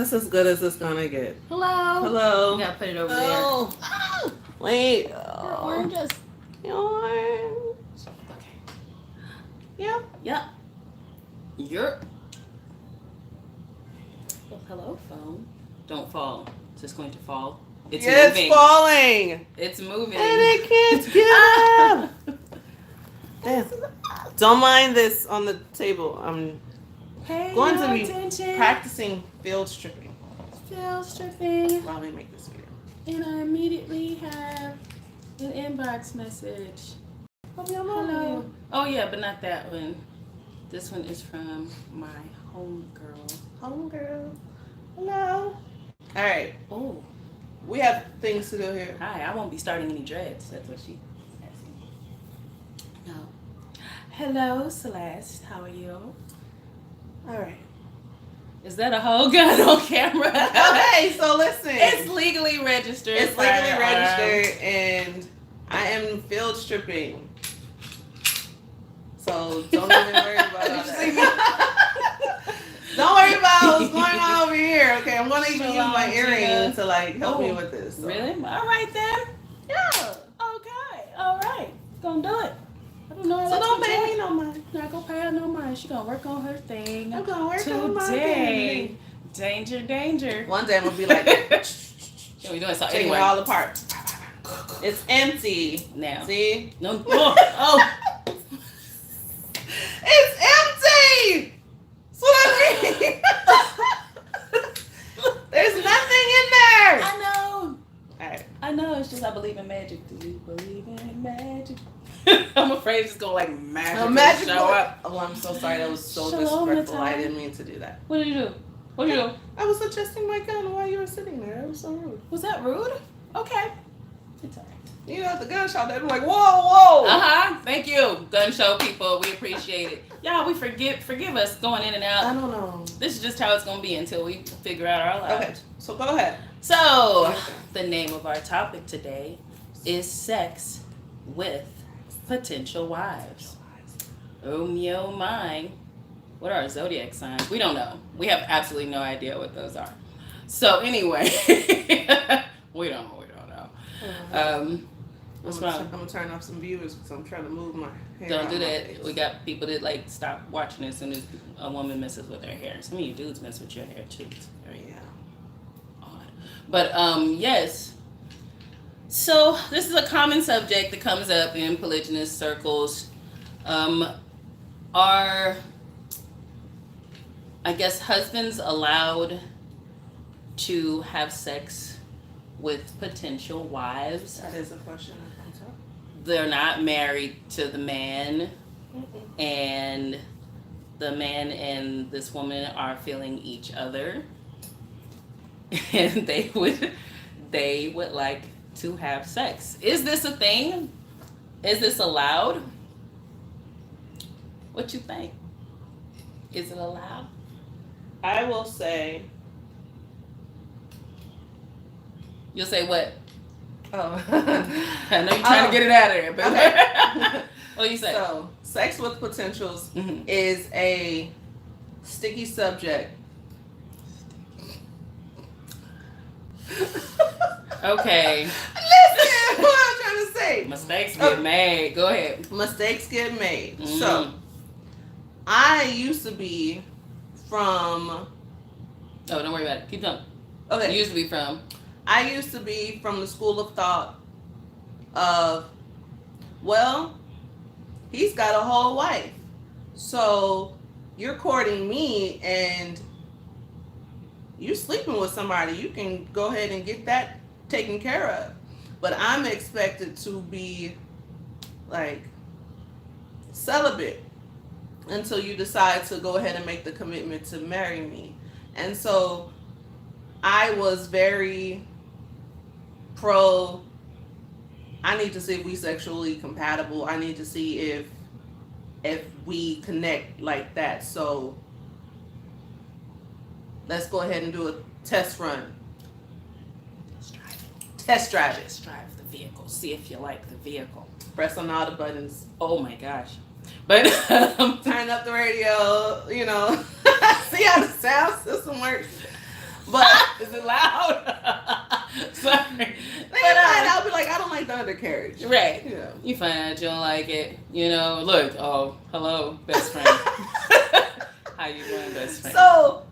That's as good as it's gonna get. Hello. Hello. You gotta put it over Oh. Wait. there. Oh. Oranges. Orange. Okay. Yep. Yep. You're. Well, hello, phone. Don't fall. It's just going to fall. It's moving. It's falling. It's moving. And it can't get up. Damn. Don't mind this on the table. I'm Pay going no to be attention. practicing field stripping Field stripping. while we make this video. And I immediately have an inbox message. Hello. Oh yeah, but not that one. This one is from my homegirl. Homegirl. Hello. All right. Oh, We have things to do here. hi. I won't be starting any dreads. That's what she asking. No. Hello, Celeste. How are you? All right. Is that a whole gun on camera? Okay, so listen. It's legally registered. It's legally firearm. registered, and I am field stripping. So don't even worry about all that. Don't worry about what's going on over here. Okay, I'm gonna even use my earring to like help me with this. So. Really? All right then. Yeah. Okay. All right. Gonna do it. I don't know. So don't pay me no money. Not gonna pay her no mind. She gonna work on her thing. I'm gonna work on my today. thing. Danger, danger. One day I'm gonna be like, Yeah, we doing so taking anyway. it all apart. It's empty. Now. See? No. Oh. It's empty. That's what I mean. There's nothing in there. I know. Alright. I know. It's just I believe in magic. Do you believe in magic? I'm afraid it's gonna like magic show up. Oh, I'm so sorry. That was so Shalom, disrespectful. I Natalia. didn't mean to do that. What did you do? What did you do? I was adjusting my gun while you were sitting there. That was so rude. Was that rude? Okay. It's alright. You know, at the gun shop, they'd be like, whoa, whoa. Thank you, gun show people. We appreciate it. Y'all, we forgive us going in and I out. don't know. This is just how it's gonna be until we figure out our lives. Okay, so go ahead. So, the name of our topic today is sex with potential wives. Oh my. What are our zodiac signs? We don't know. We have absolutely no idea what those are. So anyway, we don't know. What's I'm wrong? gonna turn off some viewers because I'm trying to move my hair. Don't out do my that. face. We got people that like stop watching as soon as a woman messes with her hair. Some of you dudes mess with your hair too. It's very Yeah. odd. But yes. So this is a common subject that comes up in polygynous circles. Are I guess husbands allowed to have sex with potential wives? That is a question that comes up. They're not married to the man, and the man and this woman are feeling each other, and they would like to have sex. Is this a thing? Is this allowed? What you think? Is it allowed? I will say. You'll say what? Oh. I know you're trying to get it out of there, but Okay. what do you say? So, sex with potentials Mhm. is a sticky subject. Okay. Listen, what I'm trying to say. Mistakes get made. Go ahead. Mistakes get made. Mhm. So, I used to be from. Oh, don't worry about it. Keep going. Okay. You used to be from. I used to be from the school of thought of, well, he's got a whole wife. So you're courting me and you're sleeping with somebody. You can go ahead and get that taken care of. But I'm expected to be like celibate until you decide to go ahead and make the commitment to marry me. And so I was very pro, I need to see if we sexually compatible. I need to see if we connect like that. So let's go ahead and do a test run. Test drive it. Let's drive the vehicle. See if you like the vehicle. Press on all the buttons. Oh my gosh. But Turn up the radio, you know. See how the sound system works. But is it loud? Sorry. I'll be like, I don't like the undercarriage. Right. Yeah. You find out you don't like it. Look, oh, hello, best friend. How you doing, best friend? So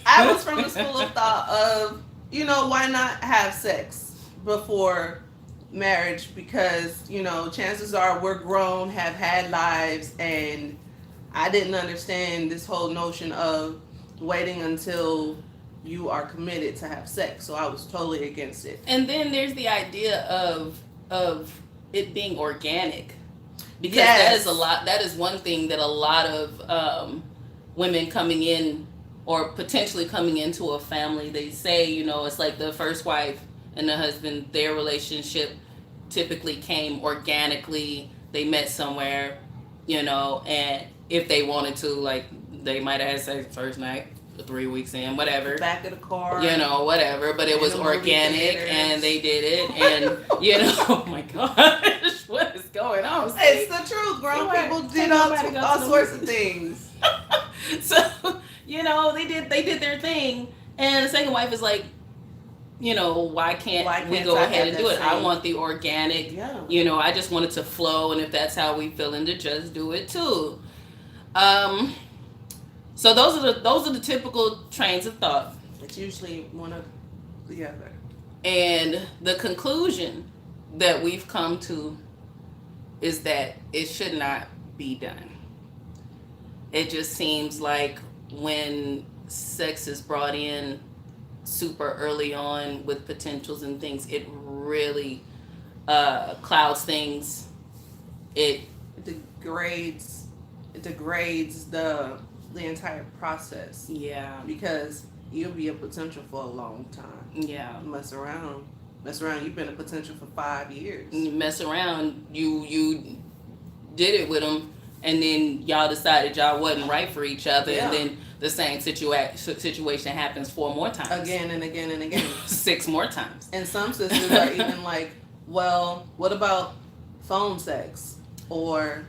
I was from the school of thought of, why not have sex before marriage? Because, chances are we're grown, have had lives, and I didn't understand this whole notion of waiting until you are committed to have sex. So I was totally against it. And then there's the idea of it being organic. Because Yes. that is one thing that a lot of women coming in or potentially coming into a family, they say, it's like the first wife and the husband, their relationship typically came organically. They met somewhere, and if they wanted to, like, they might have had sex first night, 3 weeks in, whatever. Back of the car. Whatever. But it was In the movie organic, theaters. and they did it, and, oh my gosh, what is going on? It's the truth. Grown people did all sorts of things. So, they did their thing, and the second wife is like, why can't we go ahead and do it? I want the organic. Yeah. I just want it to flow, and if that's how we feeling, to just do it too. So those are the typical trains of thought. It's usually one or the other. And the conclusion that we've come to is that it should not be done. It just seems like when sex is brought in super early on with potentials and things, it really clouds things. It degrades the entire process. Yeah. Because you'll be a potential for a long time. Yeah. Mess around. You've been a potential for 5 years. You mess around. You did it with them, and then y'all decided y'all wasn't right for each other, Yeah. and then the same situation happens 4 more times. Again and again and again. 6 more times. And some sisters are even like, well, what about phone sex or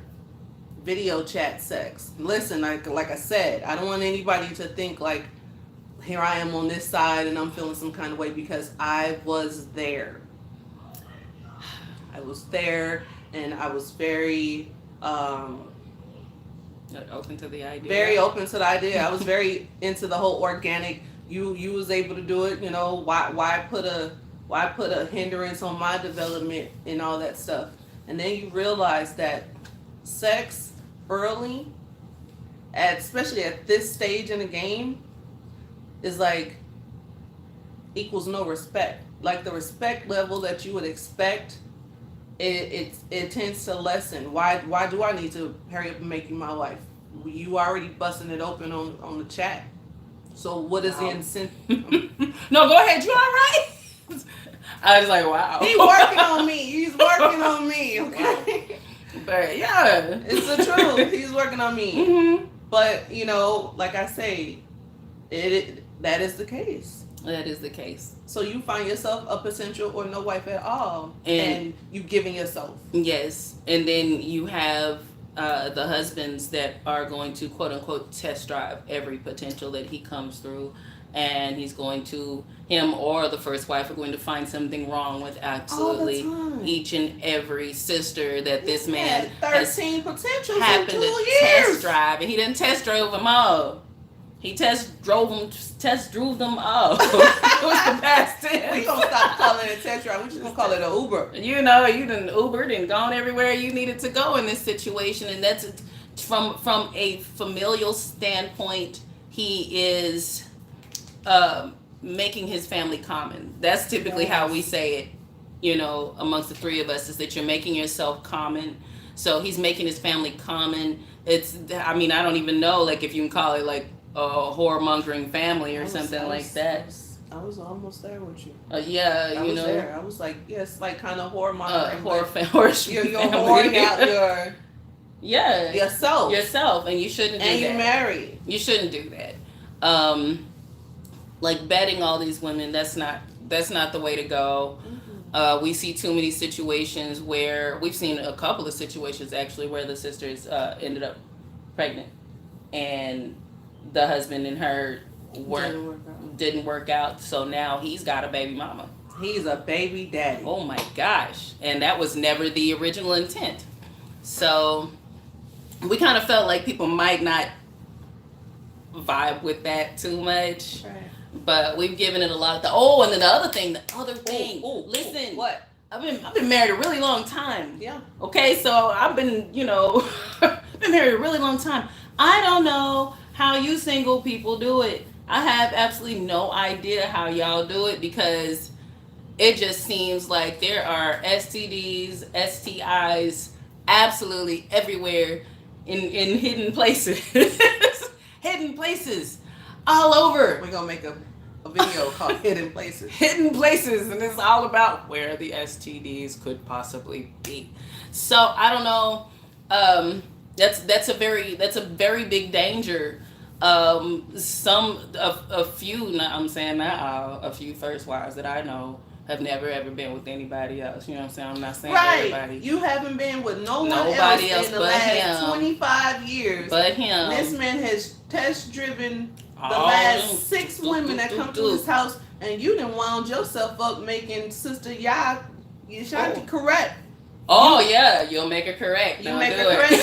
video chat sex? Listen, like I said, I don't want anybody to think like, here I am on this side and I'm feeling some kind of way, because I was there. And I was very open to the idea. Very open to the idea. I was very into the whole organic. You was able to do it. Why put a hindrance on my development and all that stuff? And then you realize that sex early, especially at this stage in the game, is like equals no respect. Like the respect level that you would expect, it tends to lessen. Why do I need to hurry up and make you my wife? You already busting it open on the chat. So what is the incentive? No, go ahead. You all right? I was like, wow. He's working on me. Okay. But yeah, it's the truth. He's working on me. Mm-hmm. But like I say, that is the case. That is the case. So you find yourself a potential or no wife at all, and you giving yourself. Yes, and then you have the husbands that are going to quote unquote test drive every potential that he comes through, and him or the first wife are going to find something wrong with absolutely each and every sister that this man has 13 potentials happened in 2 to years. test drive, and he didn't test drive them all. He test drove them all. It was the past tense. We gonna stop calling it a test drive. We just gonna call it an Uber. You done Ubered and gone everywhere you needed to go in this situation, and that's from a familial standpoint. He is making his family common. That's typically how we say it, amongst the three of us, is that you're making yourself common. So he's making his family common. I don't even know, like, if you can call it like a whoremongering family or something like that. I was almost there with you. Yeah, I was there. I was like, yes, like kind of whoremongering. You're whoring out yourself, and you shouldn't do that. And you're married. You shouldn't do that. Like betting all these women, that's not the way to go. Mm-hmm. We see too many situations where we've seen a couple of situations actually where the sisters ended up pregnant, and the husband and her didn't work out, so now he's got a baby mama. He's a baby daddy. Oh my gosh. And that was never the original intent. So we kind of felt like people might not vibe with that too much. Right. But we've given it a lot of and then the other thing, listen. What? I've been married a really long time. Yeah. Okay, so I've been, been married a really long time. I don't know how you single people do it. I have absolutely no idea how y'all do it, because it just seems like there are STDs, STIs absolutely everywhere in hidden places. Hidden places all over. We're going to make a video called Hidden Places. Hidden places, and it's all about where the STDs could possibly be. So I don't know. That's a very big danger. A few first wives that I know have never ever been with anybody else. You know what I'm saying? I'm not saying everybody. You haven't been with nobody else in the last 25 years. But him. This man has test driven the last 6 women that come to his house, and you done wound yourself up making Sister Yashanti correct. Oh yeah, you'll make her correct. You make her correct.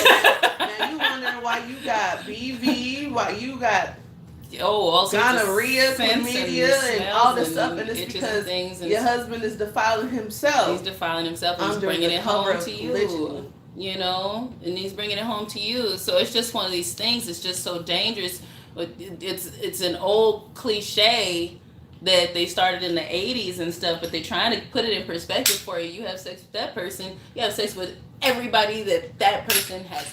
Now you wondering why you got BV, why you got all gonorrhea, chlamydia, and all this stuff, and it's because your husband is defiling himself. He's defiling himself, and he's bringing it home to you. And he's bringing it home to you. So it's just one of these things. It's just so dangerous. It's an old cliche that they started in the 80s and stuff, but they're trying to put it in perspective for you. You have sex with that person. You have sex with everybody that person has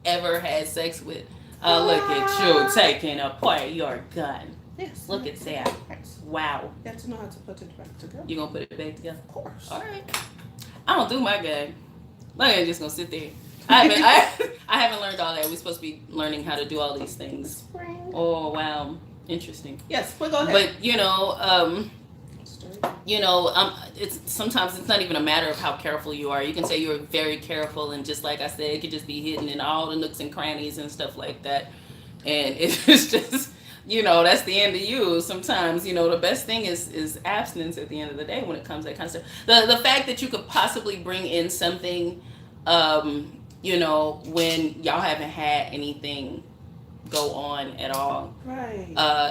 ever had sex with. Look at you taking apart your gun. Yes. Look at that. Wow. You have to know how to put it back together. You gonna put it back together? Of course. All right. I don't do my gun. My gun just gonna sit there. I haven't learned all that. We're supposed to be learning how to do all these things. Oh wow, interesting. Yes, but go ahead. But it's sometimes it's not even a matter of how careful you are. You can say you're very careful, and just like I said, it could just be hidden in all the nooks and crannies and stuff like that. And it's just, that's the end of you. Sometimes, the best thing is abstinence at the end of the day when it comes to that kind of stuff. The fact that you could possibly bring in something, when y'all haven't had anything go on at all. Right.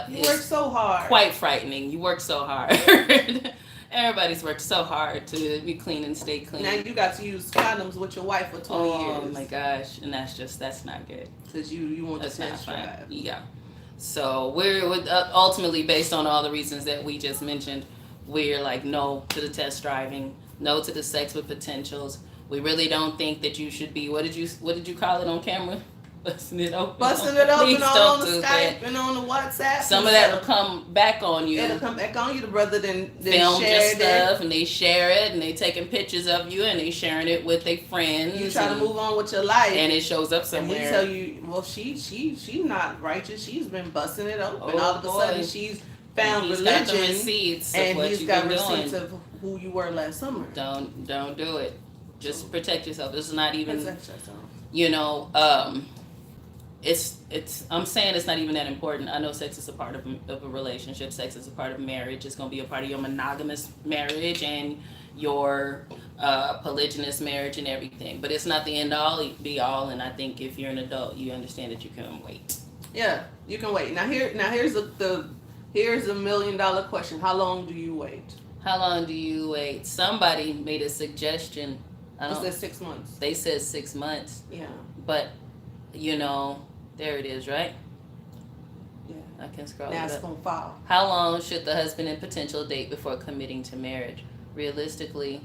You work so hard. Quite frightening. You work so hard. Everybody's worked so hard to be clean and stay clean. Now you got to use condoms with your wife for 20 years. Oh my gosh. And that's not good. Because you want that's to test drive. Yeah. So we're ultimately, based on all the reasons that we just mentioned, we're like no to the test driving, no to the sex with potentials. We really don't think that you should be, what did you call it on camera? Busting it open on the Skype and on the WhatsApp. Some of that will come back on you. It'll come back on you, the brother then film your stuff, and they share it, and they taking pictures of you, and they sharing it with their friends. You try to move on with your life, and it shows up somewhere. And he tell you, well, she's not righteous. She's been busting it open. All of a sudden, she's found religion, got the receipts and of he's got receipts of who you were last summer. Don't do it. Just protect yourself. This is not even, I'm saying it's not even that important. I know sex is a part of a relationship. Sex is a part of marriage. It's going to be a part of your monogamous marriage and your polygynous marriage and everything. But it's not the end all be all. And I think if you're an adult, you understand that you can wait. Yeah, you can wait. Here's the $1 million question. How long do you wait? How long do you wait? Somebody made a suggestion. It said 6 months. They said 6 months. Yeah. But, there it is, right? Yeah. I can scroll now it it's up. going to fall. How long should the husband and potential date before committing to marriage? Realistically,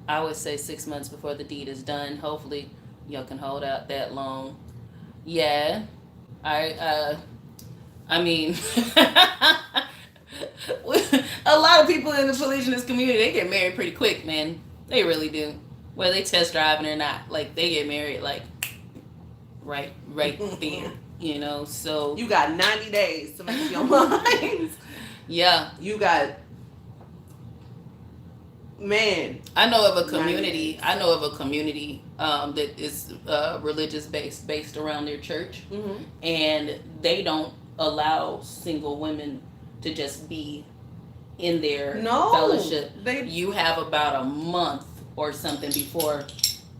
I would say 6 months before the deed is done. Hopefully, y'all can hold out that long. Yeah. I mean, a lot of people in the polygynous community, they get married pretty quick, man. They really do. Whether they test driving or not, like they get married like right there, so. You got 90 days to make up your mind. Yeah. You got, man. I know of a community that is religious based around their church. Mm-hmm. And they don't allow single women to just be in their No, fellowship. they. You have about a month or something before,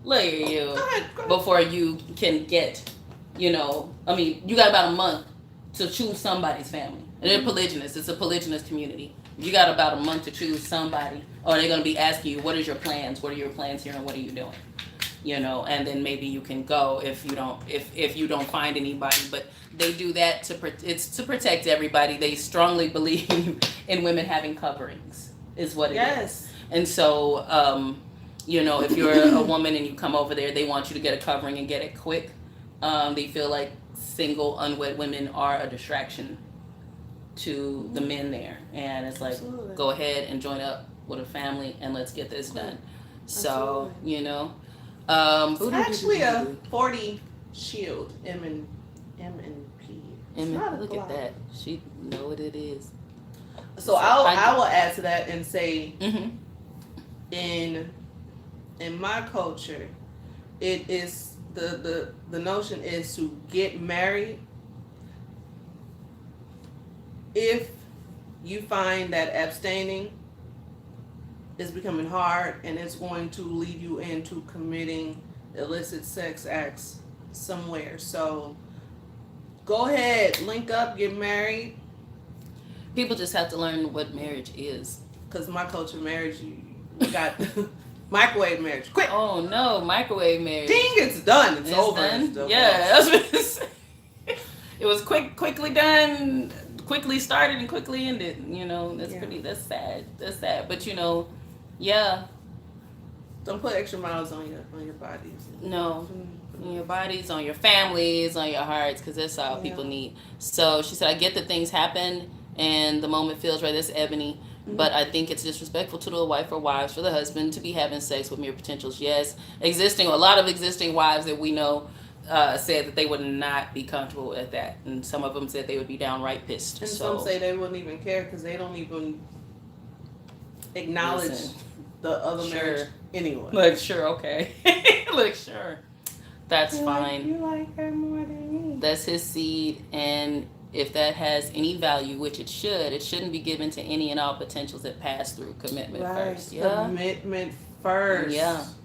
look at you, Go ahead. before you can get, you got about a month to choose somebody's family. And they're polygynous. It's a polygynous community. You got about a month to choose somebody, or they're going to be asking you, what is your plans? What are your plans here, and what are you doing? And then maybe you can go if you don't find anybody. But they do that it's to protect everybody. They strongly believe in women having coverings, is what it is. Yes. And so, if you're a woman and you come over there, they want you to get a covering and get it quick. They feel like single, unwed women are a distraction to the men there, and it's like, Absolutely. go ahead and join up with a family and let's get this done. So, It's actually a 40 shield, M and P. Look at that. She know what it is. So I will add to that and say, Mm-hmm. in my culture, it is the notion is to get married if you find that abstaining is becoming hard and it's going to lead you into committing illicit sex acts somewhere. So go ahead, link up, get married. People just have to learn what marriage is. Because my culture, marriage, we got microwave marriage. Quick. Oh no, microwave marriage. Ding, it's done. It's over. Done? It's over. Yeah, that's what it said. It was quickly done, quickly started and quickly ended. That's sad. That's sad. But yeah. Don't put extra miles on your bodies. No. On your bodies, on your families, on your hearts, because that's all people need. So she said, I get that things happen and the moment feels right. That's Ebony. Mm-hmm. But I think it's disrespectful to the wife or wives for the husband to be having sex with mere potentials. Yes, a lot of existing wives that we know said that they would not be comfortable at that. And some of them said they would be downright pissed. And some say they wouldn't even care because they don't even acknowledge the other marriage anyway. Look, sure, okay. Look, sure. That's fine. You like her more than me. That's his seed, and if that has any value, which it shouldn't be given to any and all potentials that pass through commitment first. Yeah. Commitment first.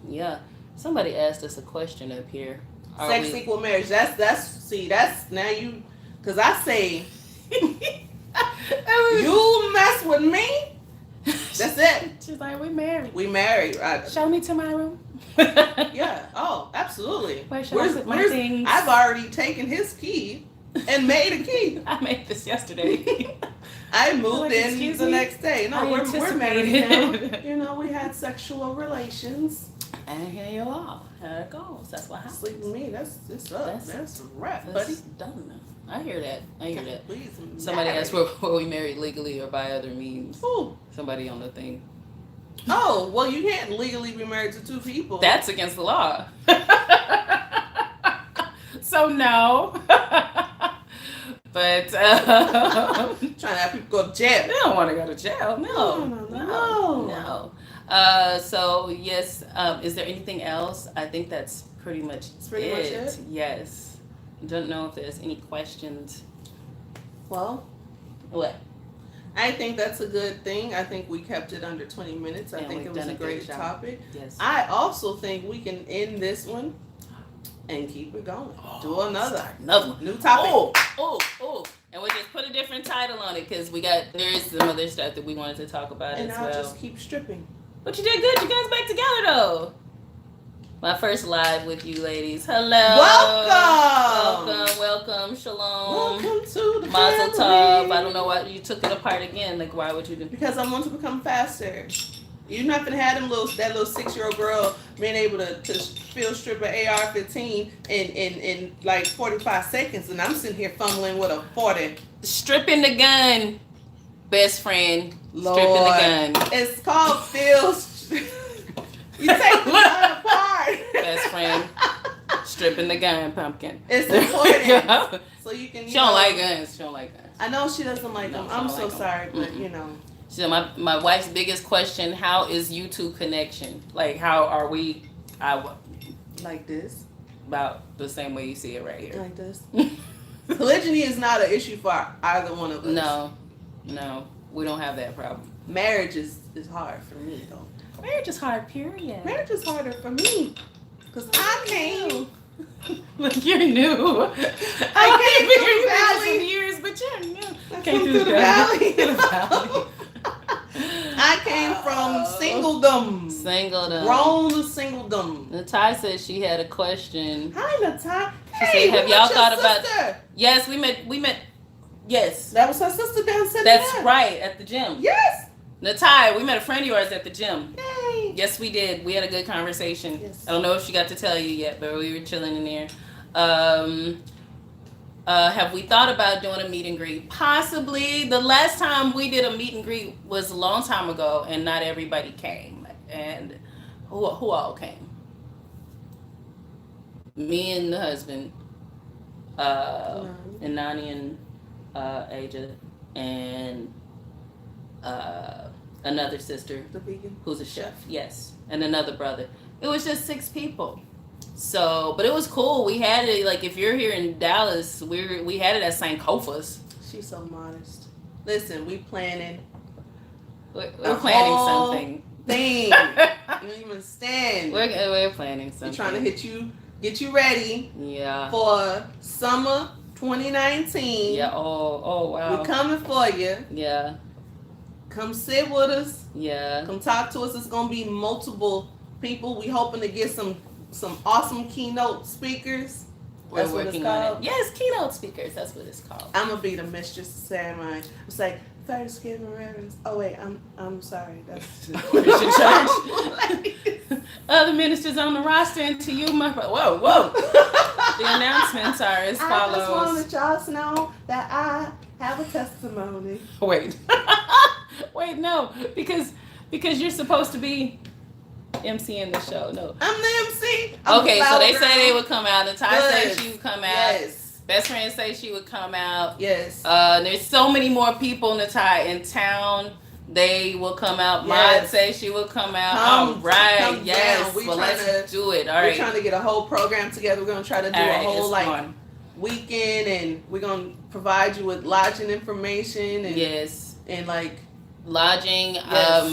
Yeah. Somebody asked us a question up here. Sex equal marriage. That's now you, because I say, you mess with me, that's it. She's like, we married. We married. Right? Show me to my room. Yeah. Oh, absolutely. Where's my things? I've already taken his key and made a key. I made this yesterday. I moved in the next day. No, we're married now. We had sexual relations. And here you are. How it goes. That's what happens. Sleep with me. That's up. That's a wrap, buddy. Done. I hear that. Please. Somebody asked were we married legally or by other means. Ooh. Somebody on the thing. Oh, well, you can't legally be married to two people. That's against the law. So no. But trying to have people go to jail. They don't want to go to jail. No. So yes. Is there anything else? I think that's pretty much it. Yes. Don't know if there's any questions. Well, what? I think that's a good thing. I think we kept it under 20 minutes. I think it was a great topic. Yes. I also think we can end this one and keep it going. Do another one. New topic. Oh. And we'll just put a different title on it because there's some other stuff that we wanted to talk about as well. And I'll just keep stripping. But you did good. You guys back together though. My first live with you ladies. Hello. Welcome. Shalom. Welcome to the Mazel family. tov. I don't know why you took it apart again. Like, why would you do? Because I want to become faster. You're not gonna have that little 6-year-old girl being able to field strip an AR-15 in like 45 seconds, and I'm sitting here fumbling with a 40. Stripping the gun, best friend. Lord. Stripping the gun. It's called field. You take the gun apart. Best friend. Stripping the gun, pumpkin. It's important. So you can. She don't like guns. I know she doesn't like them. I'm so sorry, but She said, my wife's biggest question: how is YouTube connection? Like, how are we? Like this. About the same way you see it right here. Like this. Polygyny is not an issue for either one of us. No. No, we don't have that problem. Marriage is hard for me though. Marriage is hard, period. Marriage is harder for me because I came. Look, you're new. I came been from here the valley. some years, but you're new. I Came came through the valley. Through the valley. I came from singledom. Singledom. Grown to singledom. Natai said she had a question. Hi, Natai. She Hey, said, have we y'all met your thought about- sister. Yes, we met. Yes, That was her sister downstairs. that's right, at the gym. Yes. Natai, we met a friend of yours at the gym. Yay. Yes, we did. We had a good conversation. Yes. I don't know if she got to tell you yet, but we were chilling in there. Have we thought about doing a meet and greet? Possibly. The last time we did a meet and greet was a long time ago, and not everybody came. And who all came? Me and the husband, and Nani and Aja, and another sister The vegan. who's a chef, yes, and another brother. It was just 6 people. So, but it was cool. We had it, like, if you're here in Dallas, we had it at St. Kofa's. She's so modest. Listen, we planning We're A planning whole something. thing. You don't even stand. We're planning something. We're trying to get you ready Yeah. for summer 2019. Yeah. Oh wow. We're coming for you. Yeah. Come sit with us. Yeah. Come talk to us. It's gonna be multiple people. We hoping to get some awesome keynote speakers. We're That's what it's working on it. called. Yes, keynote speakers. That's what it's called. I'm gonna be the mistress of ceremony. It's like Thanksgiving reverence. Oh wait, I'm sorry. That's Where's your church? Other ministers on the roster, and to you, my whoa. The announcements are as I just follows. wanted y'all to know that I have a testimony. Wait. Wait, no, because you're supposed to be MCing the show. No. I'm the MC. I'm Okay, a so they flower say they girl. would come out. Natasha Yes. said she would come out. Yes. Best friend say she would come out. Yes. There's so many more people, Natai, in town. They will come out. Yes. Maud say she will come out. Come- All right, come yes. down. We Well, trying let's do it. All We're right. trying to get a whole program together. We're gonna try to do All a right, whole it's like on. weekend, and we're gonna provide you with lodging information and Yes. and like Lodging, Yes.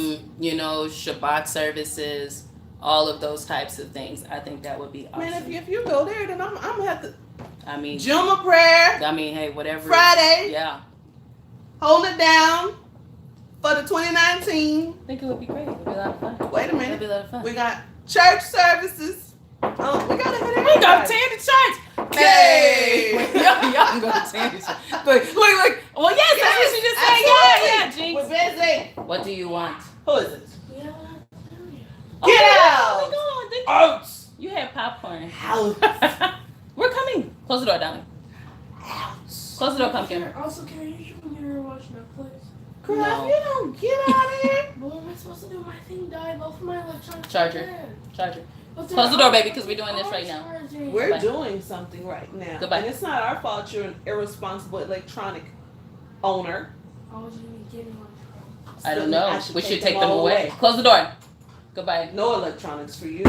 Shabbat services, all of those types of things. I think that would be awesome. man, if you go there, then I'm gonna have to I mean, Juma prayer hey, whatever. Friday. Yeah. Hold it down for the 2019. I think it would be great. It would be a lot of fun. Wait a It'd minute. be a lot of fun. We got church services. Oh, we gotta hit We everybody. got Tandy Church. Hey. y'all can go to Tandy Church. Look. Well, yes, that's what she just said. Yeah, absolutely. Jinx. We're busy. What do you want? Who is it? Oh, Get yeah, out. we going. Did- Out. You had popcorn. Out. We're coming. Close the door, darling. Out. Close the door, pumpkin. Also, can I use you when you're watching Netflix? Girl, No. if you don't get out of here. What am I supposed to do? My thing died. Both of my electronics Charger. are dead. Charger. But they're Close the door, all- baby, 'cause we're doing this right now. charging. We're Goodbye. doing something right now. Goodbye. And it's not our fault you're an irresponsible electronic owner. How would you be getting one from? I don't Still, know. I should We should take them them all away. Close the door. Goodbye. No electronics for you.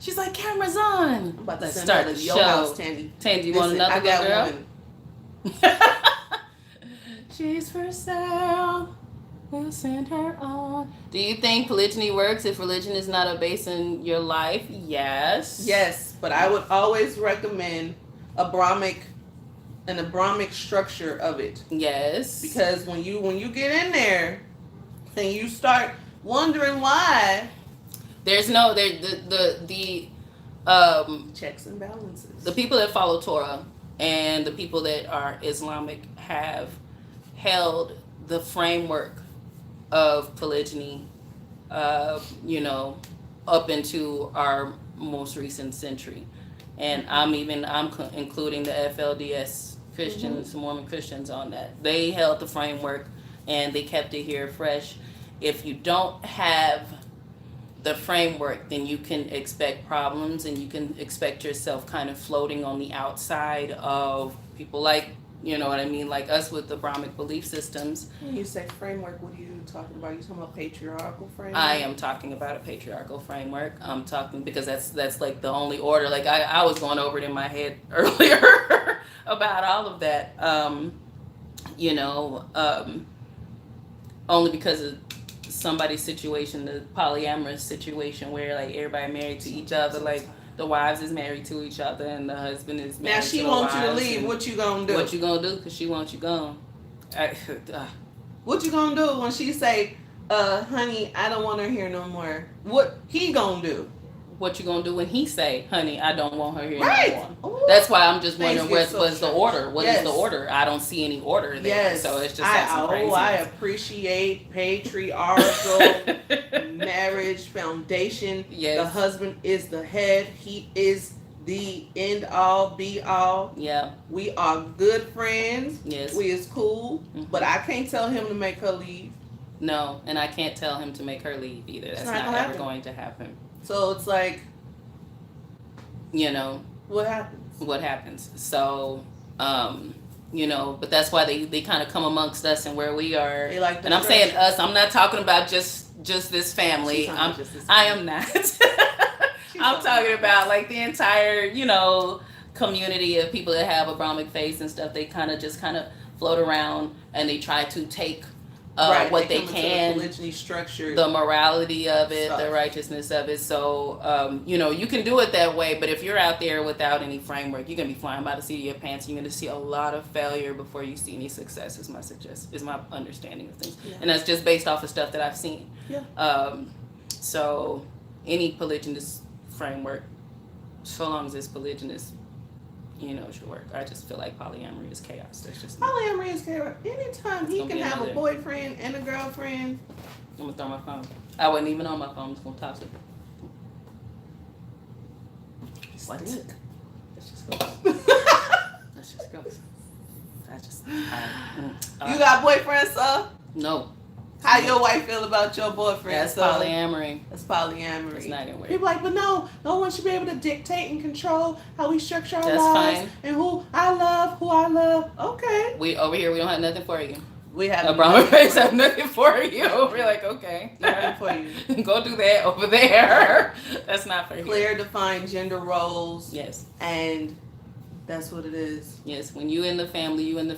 She's like, camera's on. I'm about to Let's send start her the to show. your house, Tandy. Tandy, you want Listen, another I got good girl? one. She's for sale. We'll send her on. Do you think polygyny works if religion is not a base in your life? Yes. Yes, but I would always recommend a Brahmic structure of it. Yes. Because when you get in there and you start wondering why, there's no the checks and balances. the people that follow Torah and the people that are Islamic have held the framework of polygyny, up into our most recent century. And I'm including the FLDS Christians, Mormon Christians on that. They held the framework and they kept it here fresh. If you don't have the framework, then you can expect problems and you can expect yourself kind of floating on the outside of people like, you know what I mean, like us with the Brahmic belief systems. When you say framework, what are you talking about? You talking about patriarchal framework? I am talking about a patriarchal framework. I'm talking because that's like the only order. Like I was going over it in my head earlier about all of that. only because of somebody's situation, the polyamorous situation where like everybody married to each other, like the wives is married to each other and the husband is married Now to she the wants you to wives, leave. and What you gonna do? What you gonna do? Cause she wants you gone. What you gonna do when she say, honey, I don't want her here no more? What he gonna do? What you gonna do when he say, honey, I don't want her here Right. anymore? Ooh. That's why I'm just Things wondering get what's so the strange. order? What is Yes. the order? I don't see any order there. Yes. So it's just like some crazy. I appreciate patriarchal marriage foundation. Yes. The husband is the head. He is the end all be all. Yeah. We are good friends. Yes. We is cool. Mhm. But I can't tell him to make her leave. No, and I can't tell him to make her leave either. That's not not gonna ever happen. going to happen. So it's like, You know, what happens? what happens. So, you know, but that's why they kind of come amongst us and where we are. They like the And I'm saying structure. us. I'm not talking about just this family. She's talking just this I family. am not. She's I'm talking about like the entire, you know, community of people that have Abrahamic faiths and stuff. They kind of float around and they try to take Right, what they come into can, the polygyny structure. the morality of it, Stuff. the righteousness of it. So, you know, you can do it that way, but if you're out there without any framework, you're gonna be flying by the seat of your pants. You're gonna see a lot of failure before you see any success. Is my understanding of things, Yeah. and that's just based off of stuff that I've seen. Yeah. So, any polygynous framework, so long as it's polygynous, you know, should work. I just feel like polyamory is chaos. That's just me. Polyamory is chaos. Anytime he gonna can be have a another- boyfriend and a girlfriend. I'm gonna throw my phone. I wasn't even on my phone. I'm just gonna toss it. What? Stink. Let's just go. Let's just go. You got boyfriends, sir? No. How your wife feel about your boyfriend? That's sir? polyamory. That's polyamory. It's not gonna work. People like, but no one should be able to dictate and control how we structure our That's lives fine. and who I love. Okay. We over here. We don't have nothing for you. We have Abrahamic nothing faiths have nothing for you. We're like, okay, Nothing for you. Go do that over there. That's not for you. Clear, defined gender roles, Yes. and that's what it is. Yes. When you in the family, That's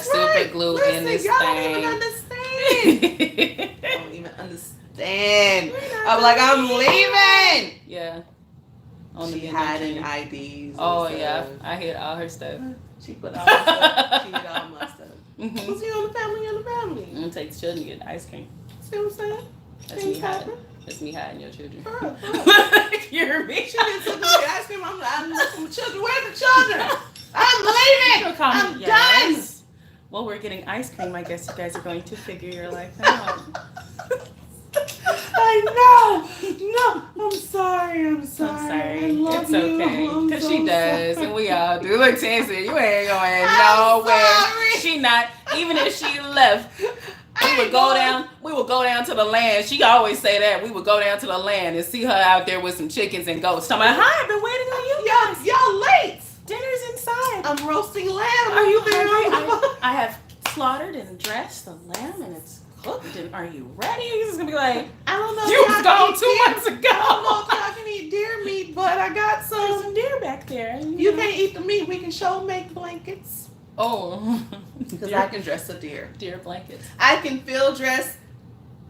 like right. super glue Listen, in this y'all thing. don't even understand. Don't even understand. I'm like, I'm leaving. Yeah. On the She end hiding of the- IDs. Oh and yeah, stuff. I hid all her stuff. She put all my stuff. She hid all my stuff. Mm-hmm. What's you on the family? On the family. I'm gonna take the children to get ice cream. See what I'm saying? That's Things me hiding. happen. That's me hiding your children. For real. You hear me? She didn't took me to ice cream. I'm looking for children. Where's the children? I'm leaving. I'm done. Well, we're getting ice cream. I guess you guys are going to figure your life out. I know. No, I'm sorry. I'm sorry. I love It's you. okay. I'm Because so she does. sorry. And we all do. Look, Tansy, you ain't going I'm nowhere. sorry. She not. Even if she left, we would go down to the land. She always say that. We would go down to the land and see her out there with some chickens and goats. I'm like, hi, I've been waiting on you guys. Y'all late. Dinner's inside. I'm roasting lamb. Are you over there. hungry? I have slaughtered and dressed the lamb and it's cooked. And are you ready? He's just gonna be like, I don't know. you if was y'all gone can eat 2 deer. months I don't know ago. if y'all can eat deer meat, but I got There's some. some deer back there. You can't eat the meat. We can show make blankets. Oh, Because I can dress a deer. deer blankets. I can field dress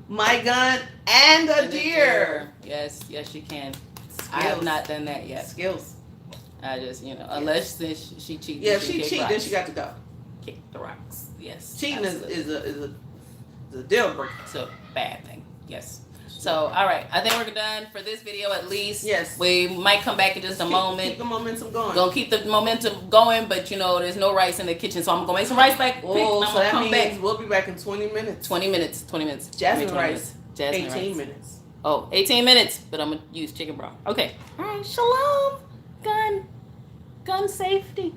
my gun and a And the deer. Yes, yes, you can. Skills. I have not done that yet. Skills. I just, unless she cheats. Yeah, if she kick cheat, then rocks. she got to go. kick the rocks. Yes. Cheating absolutely. is a deal breaker. It's a bad thing. Yes. So, all right. I think we're done for this video at least. Yes. We might come back in just a moment. Keep the momentum going. Gonna keep the momentum going, but there's no rice in the kitchen, so I'm gonna make some rice back. Oh, and I'm so gonna that come means back. we'll be back in 20 minutes. 20 minutes. 20 minutes. Jasmine 20 rice. minutes. Jasmine 18 rice. minutes. Oh, 18 minutes, but I'm gonna use chicken broth. Okay. All right. Shalom. Gun safety.